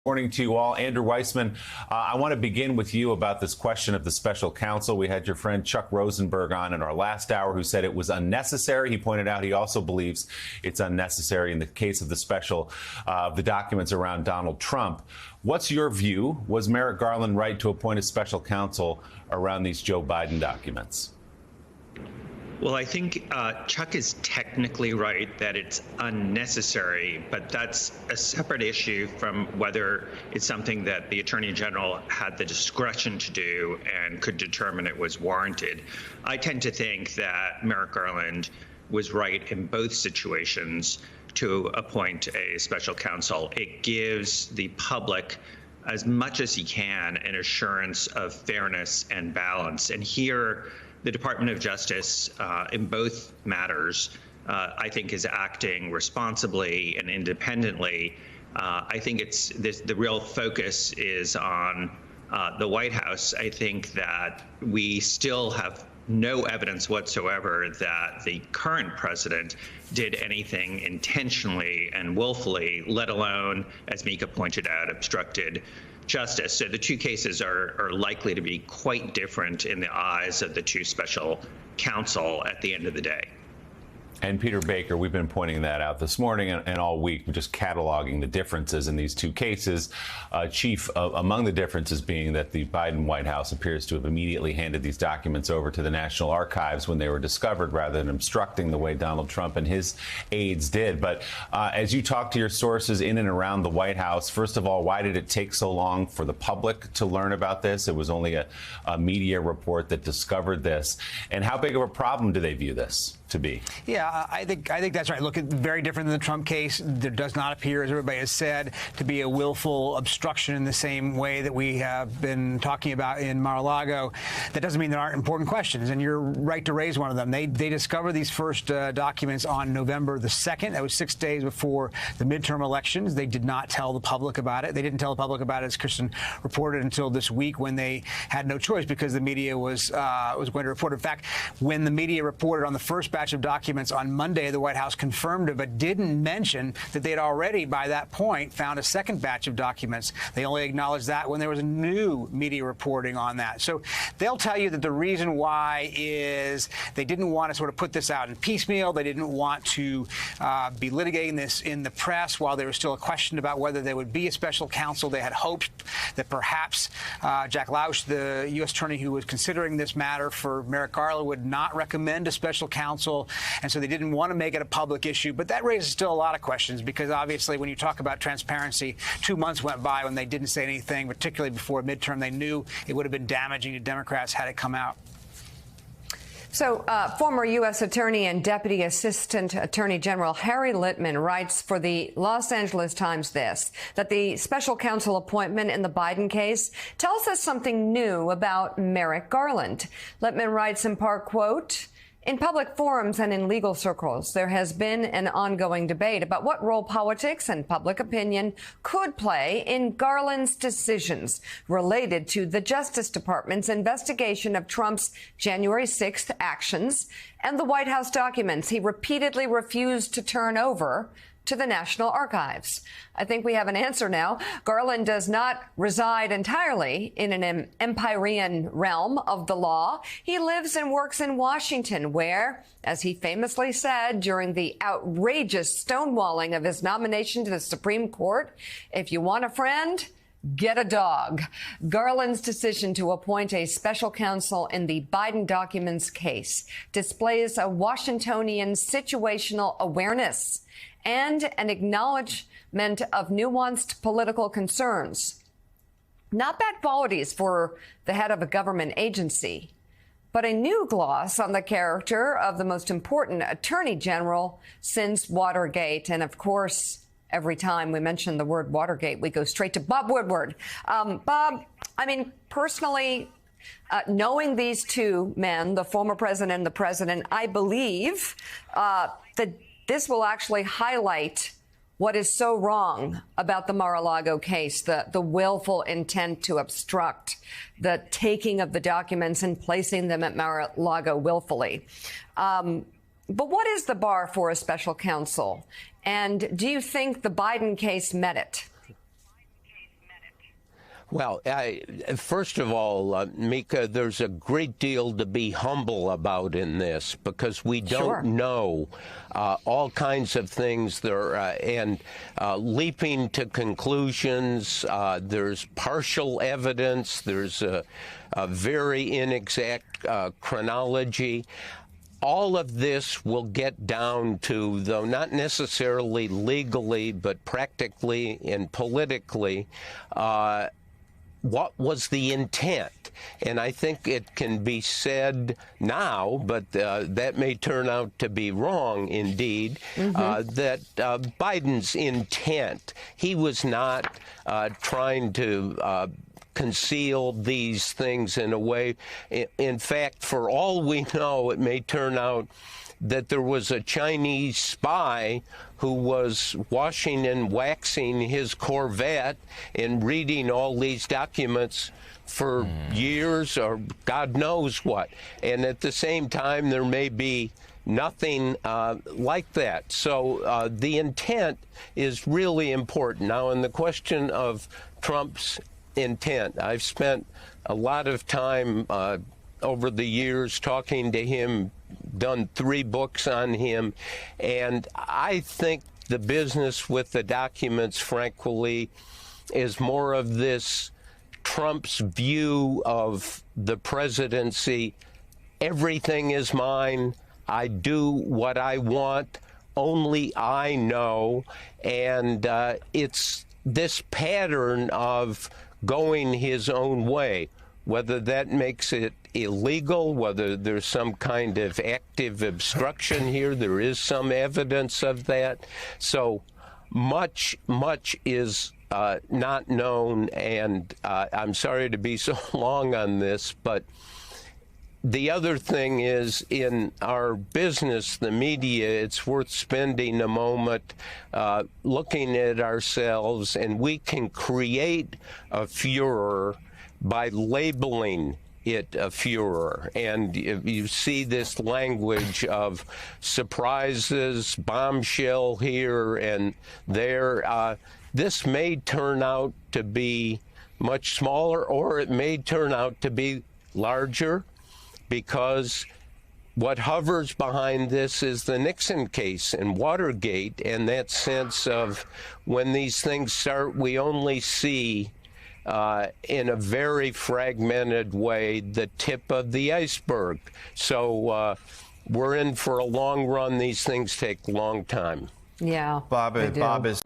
Morning to you all. Andrew Weissmann, I want to begin with you about this question of the special counsel. We had your friend Chuck Rosenberg on in our last hour who said it was unnecessary. He pointed out he also believes it's unnecessary in the case of the documents around Donald Trump. What's your view? Was Merrick Garland right to appoint a special counsel around these Joe Biden documents? Well, I think Chuck is technically right that it's unnecessary, but that's a separate issue from whether it's something that the Attorney General had the discretion to do and could determine it was warranted. I tend to think that Merrick Garland was right in both situations to appoint a special counsel. It gives the public as much as he can an assurance of fairness and balance. And here, the Department of Justice, in both matters, I think is acting responsibly and independently. I think the real focus is on the White House. I think that we still have no evidence whatsoever that the current president did anything intentionally and willfully, let alone, as Mika pointed out, obstructed justice. So the two cases are likely to be quite different in the eyes of the two special counsel at the end of the day. And Peter Baker, we've been pointing that out this morning and all week, just cataloging the differences in these two cases. Chief, among the differences being that the Biden White House appears to have immediately handed these documents over to the National Archives when they were discovered, rather than obstructing the way Donald Trump and his aides did. But as you talk to your sources in and around the White House, first of all, why did it take so long for the public to learn about this? It was only a media report that discovered this. And how big of a problem do they view this to be? Yeah, I think that's right. Look, it's very different than the Trump case. There does not appear, as everybody has said, to be a willful obstruction in the same way that we have been talking about in Mar-a-Lago. That doesn't mean there aren't important questions, and you're right to raise one of them. They discovered these first documents on November the 2nd. That was 6 days before the midterm elections. They did not tell the public about it. They didn't tell the public about it, as Kristen reported, until this week, when they had no choice because the media was going to report. In fact, when the media reported on the first batch of documents on Monday, the White House confirmed it, but didn't mention that they had already, by that point, found a second batch of documents. They only acknowledged that when there was a new media reporting on that. So they'll tell you that the reason why is they didn't want to sort of put this out in piecemeal. They didn't want to be litigating this in the press while there was still a question about whether there would be a special counsel. They had hoped that perhaps Jack Lausch, the U.S. attorney who was considering this matter for Merrick Garland, would not recommend a special counsel. And so they didn't want to make it a public issue. But that raises still a lot of questions, because obviously when you talk about transparency, 2 months went by when they didn't say anything, particularly before midterm. They knew it would have been damaging to Democrats had it come out. So former U.S. Attorney and Deputy Assistant Attorney General Harry Litman writes for the Los Angeles Times that the special counsel appointment in the Biden case tells us something new about Merrick Garland. Litman writes in part, quote, "In public forums and in legal circles, there has been an ongoing debate about what role politics and public opinion could play in Garland's decisions related to the Justice Department's investigation of Trump's January 6th actions and the White House documents he repeatedly refused to turn over to the National Archives." I think we have an answer now. Garland does not reside entirely in an empyrean realm of the law. He lives and works in Washington, where, as he famously said during the outrageous stonewalling of his nomination to the Supreme Court, "If you want a friend, get a dog." Garland's decision to appoint a special counsel in the Biden documents case displays a Washingtonian situational awareness and an acknowledgement of nuanced political concerns. Not bad qualities for the head of a government agency, but a new gloss on the character of the most important attorney general since Watergate. And of course, every time we mention the word Watergate, we go straight to Bob Woodward. Bob, I mean, personally, knowing these two men, the former president and the president, I believe that this will actually highlight what is so wrong about the Mar-a-Lago case, the willful intent to obstruct, the taking of the documents and placing them at Mar-a-Lago willfully. But what is the bar for a special counsel? And do you think the Biden case met it? Well, first of all, Mika, there's a great deal to be humble about in this because we don't know all kinds of things there, and leaping to conclusions. There's partial evidence. There's a very inexact chronology. All of this will get down to, though not necessarily legally, but practically and politically, what was the intent? And I think it can be said now, but that may turn out to be wrong indeed, that Biden's intent, he was not trying to conceal these things in a way. In fact, for all we know, it may turn out that there was a Chinese spy who was washing and waxing his Corvette and reading all these documents for years or God knows what. And at the same time, there may be nothing like that. So the intent is really important. Now, in the question of Trump's intent, I've spent a lot of time over the years talking to him, done 3 books on him, and I think the business with the documents, frankly, is more of this Trump's view of the presidency. Everything is mine. I do what I want. Only I know. And it's this pattern of going his own way, whether that makes it illegal, whether there's some kind of active obstruction here. There is some evidence of that. So much is not known, and I'm sorry to be so long on this, but the other thing is, in our business, the media, it's worth spending a moment looking at ourselves, and we can create a furor by labeling it a furor. And you see this language of surprises, bombshell here and there. This may turn out to be much smaller, or it may turn out to be larger, because what hovers behind this is the Nixon case and Watergate, and that sense of when these things start, we only see in a very fragmented way the tip of the iceberg. So we're in for a long run. These things take a long time. Yeah. Bob is